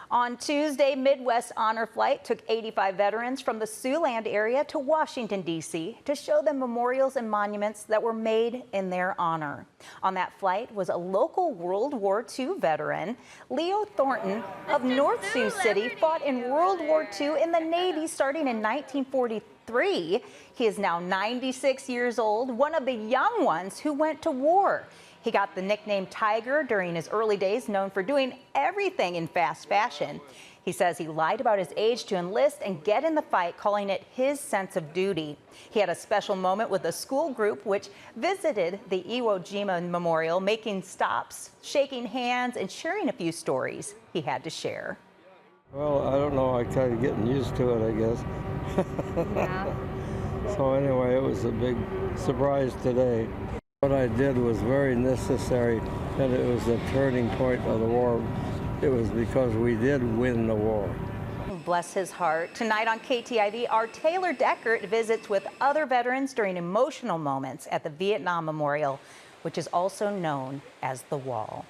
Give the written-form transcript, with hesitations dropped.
On Tuesday, Midwest Honor Flight took 85 veterans from the Siouxland area to Washington, D.C. to show them memorials and monuments that were made in their honor. On that flight was a local World War II veteran. Leo Thornton of North Sioux City fought in World War II in the Navy starting in 1943. He is now 96 years old, one of the young ones who went to war. He got the nickname Tiger during his early days, known for doing everything in fast fashion. He says he lied about his age to enlist and get in the fight, calling it his sense of duty. He had a special moment with a school group which visited the Iwo Jima Memorial, making stops, shaking hands, and sharing a few stories he had to share. Well, I don't know, I'm kind of getting used to it, I guess. Yeah. So anyway, it was a big surprise today. What I did was very necessary, and it was a turning point of the war. It was because we did win the war. Bless his heart. Tonight on KTIV, our Taylor Deckert visits with other veterans during emotional moments at the Vietnam Memorial, which is also known as the Wall.